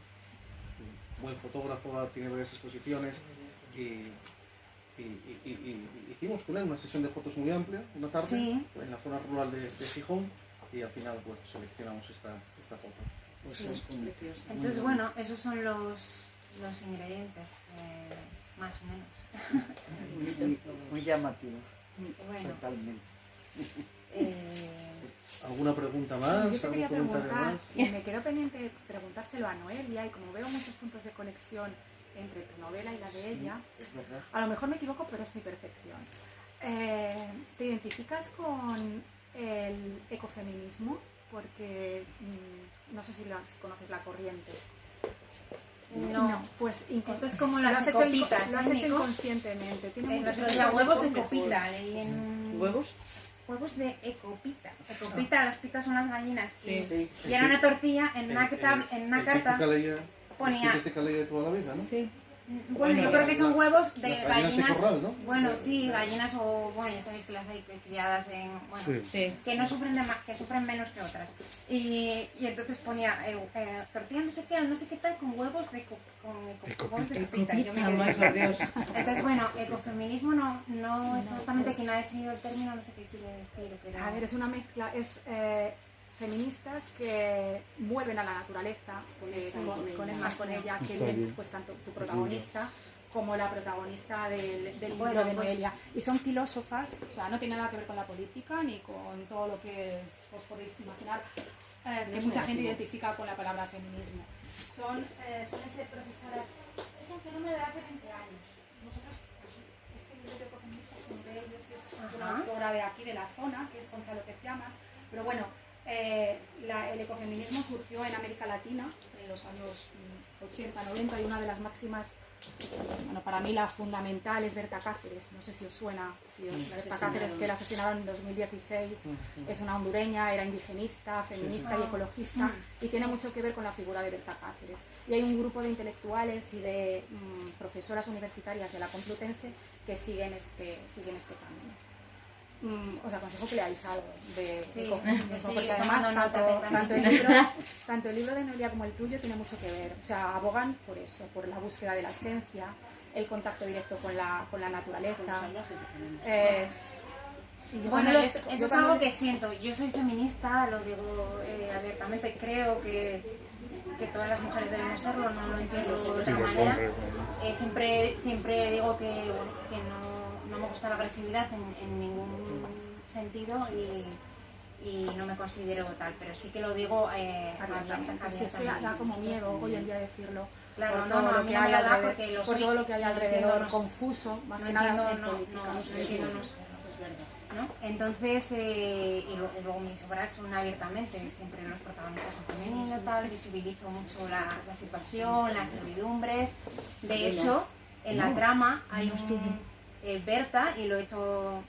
buen fotógrafo, tiene varias exposiciones y hicimos con él una sesión de fotos muy amplia, una tarde, sí, en la zona rural de Gijón y al final pues, seleccionamos esta foto. Pues sí, es precioso. Entonces, bueno, esos son los ingredientes, más o menos. Muy llamativo. Bueno, Totalmente. ¿Alguna pregunta más? Yo te ¿Algún quería comentario preguntar, más? y me quedó pendiente preguntárselo a Noelia, y como veo muchos puntos de conexión entre tu novela y la de ella, Es verdad. a lo mejor me equivoco, pero es mi percepción. ¿Te identificas con el ecofeminismo? Porque no sé si conoces la corriente. no. Pues Esto es como lo las has hecho, ecopitas, lo has ¿eh, hecho Nico? inconscientemente. Tiene muchos Los tipos de huevos de copes. copita, leí en... ¿Huevos? Huevos de ecopita. Ecopita, las pitas son las gallinas. Sí. Sí. Y era una tortilla, en una carta ponía... El de calella de toda la vida, ¿no? Sí. Bueno, yo creo que son huevos de Las gallinas de gallinas... corral, ¿no? Bueno, sí, gallinas o... Bueno, ya sabéis que las hay criadas en... Bueno, Sí. que no sufren que sufren menos que otras. Y entonces ponía tortilla no sé qué tal con huevos de huevos de copita. Yo me quedé- Ay, por Dios. Entonces, bueno, ecofeminismo no exactamente quien ha definido el término, no sé qué quiere decir. Pero... A ver, es una mezcla, es feministas que vuelven a la naturaleza, conectan con ella, que viven, pues tanto tu protagonista como la protagonista del libro Bueno, de pues- Noelia. Y son filósofas, o sea, no tiene nada que ver con la política ni con todo lo que os podéis imaginar, que mucha gente identifica con la palabra feminismo. Suelen ser profesoras, es un fenómeno de hace 20 años. Nosotros, este libro de ecofeministas son de ellos, es una autora de aquí, de la zona, que es Gonzalo Pez Llamas, pero bueno, el ecofeminismo surgió en América Latina en los años 80, 90 y una de las máximas, bueno, para mí la fundamental es Berta Cáceres, no sé si os suena, la Berta Cáceres, que la asesinaron en 2016, es una hondureña, era indigenista, feminista y ecologista y tiene mucho que ver con la figura de Berta Cáceres. Y hay un grupo de intelectuales y de profesoras universitarias de la Complutense que siguen este camino. Os aconsejo que leáis algo de ecofeminismo, porque además tanto el libro de Noelia como el tuyo tiene mucho que ver, o sea, abogan por eso, por la búsqueda de la esencia, el contacto directo con la naturaleza. Y Bueno, yo eso es cuando- algo que siento. Yo soy feminista, lo digo abiertamente. Creo que todas las mujeres debemos serlo, no lo entiendo de otra los manera. hombres, Siempre digo que no me gusta la agresividad en ningún sentido y no me considero tal, pero sí que lo digo abiertamente. Si es que da como miedo hoy en día decirlo. Claro, por no, todo no, lo a mí que no me hay lo da alrededor, porque lo por soy, todo lo que hay no alrededor, entiendo, no sé. confuso, más No que nada entiendo, en no política. entiendo, no sé. ¿No? Entonces, y luego mis obras son abiertamente, siempre los protagonistas son femeninos, tal, visibilizo mucho la situación, las servidumbres. De hecho, en la trama hay un Berta, y lo he hecho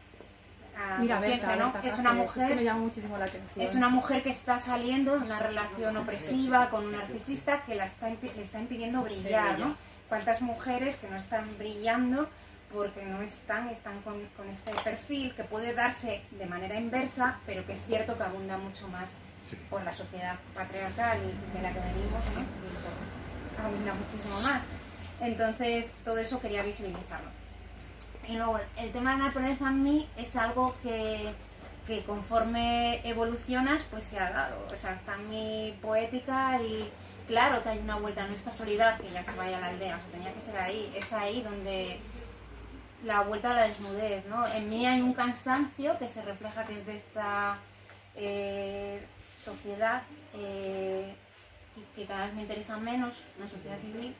a Mira, conciencia, Berta, ¿no? Berta, Es una Cáceres, mujer, que me llama muchísimo la atención. es una mujer que está saliendo de una relación opresiva con un narcisista que le está impidiendo brillar, ¿no? ¿Cuántas mujeres que no están brillando porque no están con este perfil que puede darse de manera inversa, pero que es cierto que abunda mucho más por la sociedad patriarcal y de la que venimos, ¿no? Y abunda muchísimo más. Entonces, todo eso quería visibilizarlo. Y luego, el tema de la naturaleza en mí es algo que conforme evolucionas, pues se ha dado. O sea, está en mi poética y claro que hay una vuelta, no es casualidad que ya se vaya a la aldea, o sea, tenía que ser ahí. Es ahí donde la vuelta a la desnudez, ¿no? En mí hay un cansancio que se refleja que es de esta sociedad y que cada vez me interesa menos, una sociedad civil.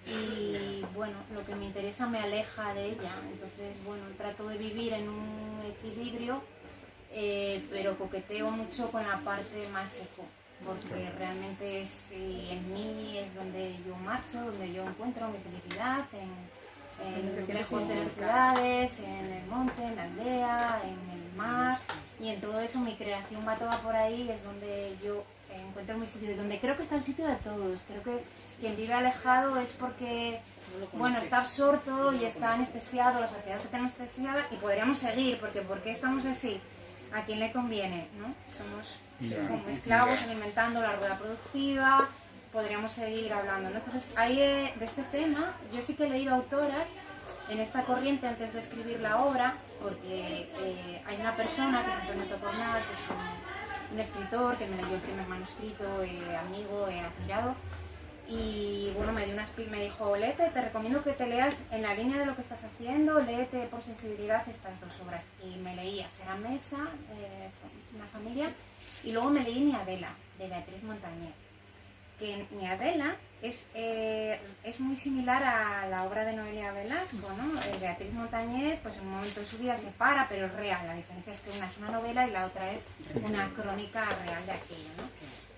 Y bueno, lo que me interesa me aleja de ella, entonces bueno, trato de vivir en un equilibrio, pero coqueteo mucho con la parte más eco, porque realmente en mí es donde yo marcho, donde yo encuentro mi felicidad, lejos de las ciudades, en el monte, en la aldea, en el mar, y en todo eso mi creación va toda por ahí, es donde yo encuentro mi sitio, y donde creo que está el sitio de todos. Creo que quien vive alejado es porque, bueno, está absorto y está anestesiado, la sociedad que tenemos anestesiada, y podríamos seguir, porque ¿por qué estamos así? ¿A quién le conviene? ¿No? Somos como esclavos alimentando la rueda productiva, podríamos seguir hablando, ¿no? Entonces, ahí de este tema, yo sí que he leído autoras en esta corriente antes de escribir la obra, porque hay una persona que es Antonio Tocornal, que es un escritor que me leyó el primer manuscrito, amigo, admirado, y bueno, me dio me dijo, léete, te recomiendo que te leas en la línea de lo que estás haciendo, léete por sensibilidad estas dos obras. Y me leía Será Mesa, Una familia, y luego me leí Ni Adela, de Beatriz Montañez, que Ni Adela es muy similar a la obra de Noelia Velasco, ¿no? Beatriz Montañez, pues en un momento de su vida se para, pero es real. La diferencia es que una es una novela y la otra es una crónica real de aquello, ¿no?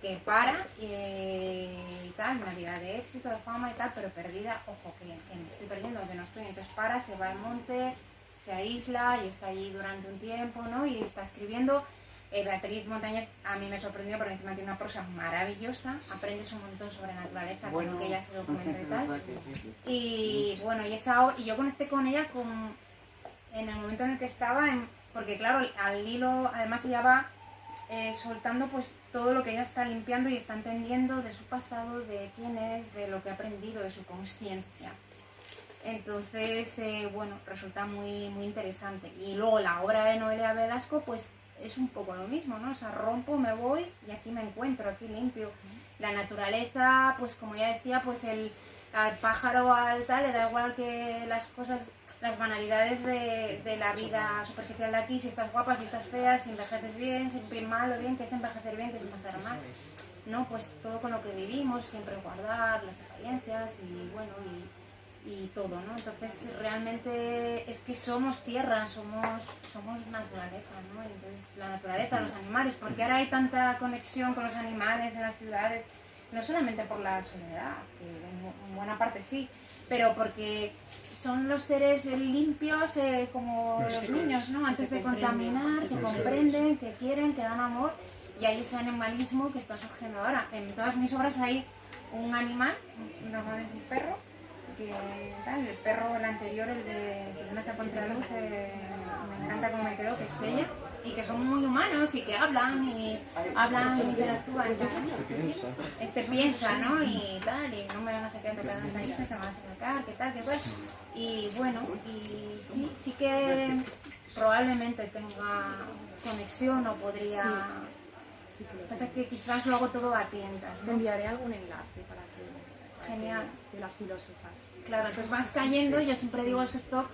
Que para y tal, una vida de éxito, de fama y tal, pero perdida, ojo, que me estoy perdiendo, que no estoy. Entonces para, se va al monte, se aísla y está allí durante un tiempo, ¿no? Y está escribiendo. Beatriz Montañez a mí me sorprendió porque encima tiene una prosa maravillosa, aprendes un montón sobre naturaleza, bueno, con lo que ella se documenta y tal. Y bueno, y yo conecté con ella en el momento en el que estaba, porque claro, al hilo, además ella va soltando pues todo lo que ella está limpiando y está entendiendo de su pasado, de quién es, de lo que ha aprendido, de su consciencia. Entonces, bueno, resulta muy, muy interesante. Y luego la obra de Noelia Velasco, pues es un poco lo mismo, ¿no? O sea, rompo, me voy y aquí me encuentro, aquí limpio. La naturaleza, pues como ya decía, pues al pájaro, al tal, le da igual que las cosas, las banalidades de la vida superficial de aquí, si estás guapa, si estás fea, si envejeces bien, si mal o bien, que es envejecer bien, que es envejecer mal. ¿No? Pues todo con lo que vivimos, siempre guardar las apariencias y bueno, y todo, ¿no? Entonces realmente es que somos tierra, somos naturaleza, ¿no? Entonces la naturaleza, los animales, porque ahora hay tanta conexión con los animales en las ciudades, no solamente por la soledad, que en buena parte sí, pero porque son los seres limpios como los niños, ¿no? Antes de contaminar, que comprenden, que quieren, que dan amor, y hay ese animalismo que está surgiendo ahora. En todas mis obras hay un animal, normalmente un perro, el perro, el anterior, el de Sirenas a Contraluz, me encanta cómo me quedó, que es ella, y que son muy humanos y que hablan y interactúan. Este piensa, ¿no? Y tal, y no me van a sacar tocar en la lista, se me van a sacar, qué tal, qué cual. Y bueno, y sí que probablemente tenga conexión o podría... Sí, pasa que quizás lo hago todo a tientas, ¿no? Te enviaré algún enlace para que... Genial. De las filósofas. Claro, entonces vas cayendo, yo siempre digo eso, stop,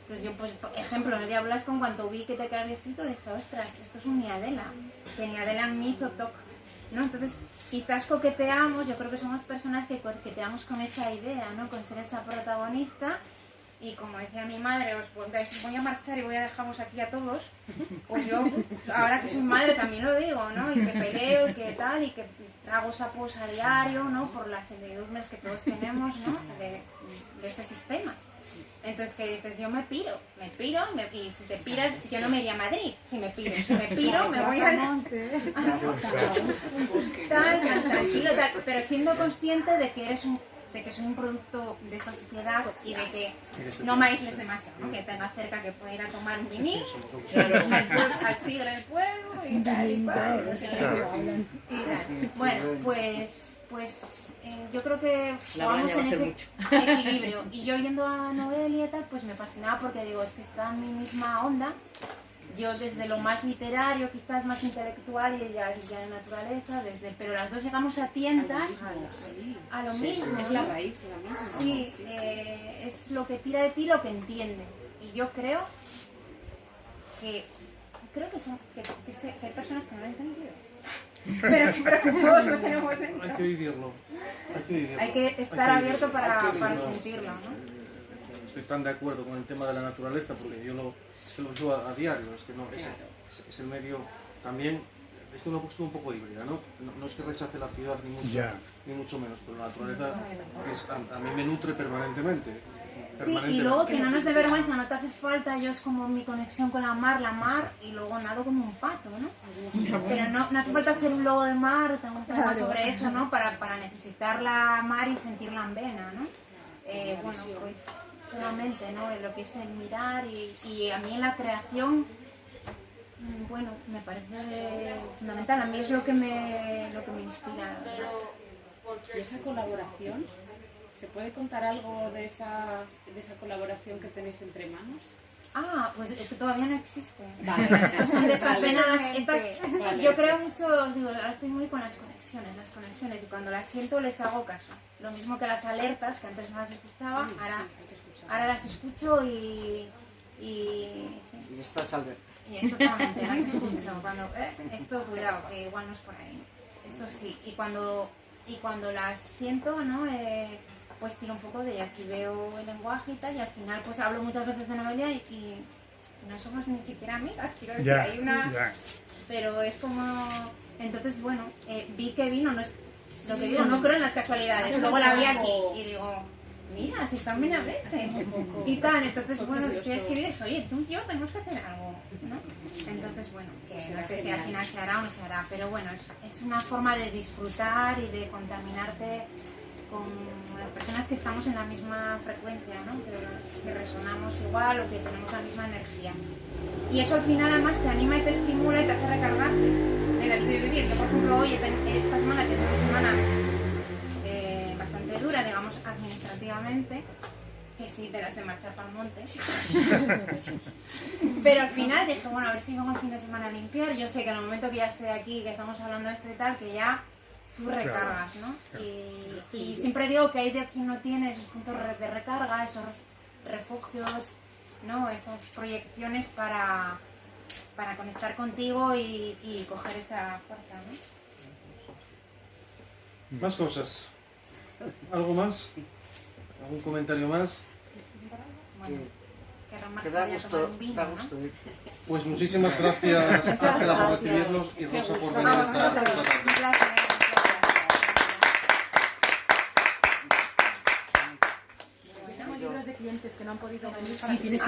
Entonces yo, pues, por ejemplo, en el Día Blasco, en cuanto vi que te había escrito, dije, ostras, esto es un Niadela, que Niadela me hizo toc, ¿no? Entonces, quizás coqueteamos, yo creo que somos personas que coqueteamos con esa idea, ¿no? Con ser esa protagonista. Y como decía mi madre, os voy a marchar y voy a dejaros aquí a todos, pues yo, ahora que soy madre, también lo digo, ¿no? Y que peleo y que tal, y que trago sapos a diario, ¿no? Por las servidumbres que todos tenemos, ¿no? De este sistema. Entonces, que dices, yo me piro, y si te piras, yo no me iría a Madrid, si me piro, me voy al monte. Tal, tranquilo, tal, pero siendo consciente de que soy un producto de esta sociedad y de que no me aísles demasiado, ¿no? Que tenga cerca, que pueda ir a tomar un vini, al tigre del pueblo y tal y cual. Bueno, pues yo creo que vamos en ese equilibrio. Y yo yendo a Noelia y tal, pues me fascinaba porque digo, es que está en mi misma onda. Yo desde lo más literario, quizás más intelectual, y ella es ya de naturaleza, pero las dos llegamos a tientas a lo mismo. Es la raíz, la misma. Sí, es lo que tira de ti, lo que entiendes. Y yo creo que hay personas que no lo han entendido. Pero que todos lo tenemos dentro. Hay que vivirlo. Hay que estar abierto para sentirlo, ¿no? Estoy tan de acuerdo con el tema de la naturaleza porque yo lo uso a diario, es que no, es el medio también, es una postura un poco híbrida, ¿no? No es que rechace la ciudad ni mucho menos, pero la naturaleza a mí me nutre permanentemente. Sí, y luego que no nos dé vergüenza, no te hace falta, yo es como mi conexión con la mar, y luego nado como un pato, ¿no? Pero no hace falta ser un lobo de mar, tengo un tema sobre eso, ¿no? Para necesitar la mar y sentirla en vena, ¿no? Bueno, pues solamente, ¿no? Lo que es el mirar y a mí en la creación, bueno, me parece fundamental, a mí es lo que me inspira. ¿Y esa colaboración? ¿Se puede contar algo de esa colaboración que tenéis entre manos? Ah, pues es que todavía no existe. Vale. Estas son de estas venadas. Vale. Yo creo mucho, os digo, ahora estoy muy con las conexiones, y cuando las siento les hago caso. Lo mismo que las alertas, que antes no las escuchaba, ahora las escucho y sí. Y estás alerta. Y exactamente, las escucho. Cuando, esto, cuidado, que igual no es por ahí. Esto sí. Y cuando las siento, ¿no? Pues tiro un poco de ellas y veo el lenguaje y tal, y al final pues hablo muchas veces de Noelia y no somos ni siquiera amigas, quiero decir, hay una... Pero es como... Entonces, bueno, vi que vino, no es lo que digo, no creo en las casualidades, luego la vi aquí y digo, mira, si están bien a veces y tal, entonces, bueno, decía escribir y dije, oye, tú y yo tenemos que hacer algo, ¿no? Entonces, bueno, que no sé si al final se hará o no se hará, pero bueno, es una forma de disfrutar y de contaminarte con las personas que estamos en la misma frecuencia, ¿no? Que resonamos igual o que tenemos la misma energía. Y eso al final además te anima y te estimula y te hace recargarte de la vida y vivir. Yo, por ejemplo, hoy, esta semana, tengo una semana bastante dura, digamos, administrativamente, que sí, de las de marchar para el monte. Pero al final dije, bueno, a ver si vengo el fin de semana a limpiar. Yo sé que en el momento que ya estoy aquí, que estamos hablando de esto y tal, que ya tú recargas, ¿no? Y siempre digo que hay de quien no tiene esos puntos de recarga, esos refugios, ¿no? Esas proyecciones para conectar contigo y coger esa fuerza, ¿no? Más cosas. ¿Algo más? ¿Algún comentario más? Bueno, Que da gusto ir. Pues muchísimas gracias, Ángela, por recibirnos y Rosa por venir A esta vosotros, tarde. un placer. Tengo libros de clientes que no han podido venir. Sí, tienes que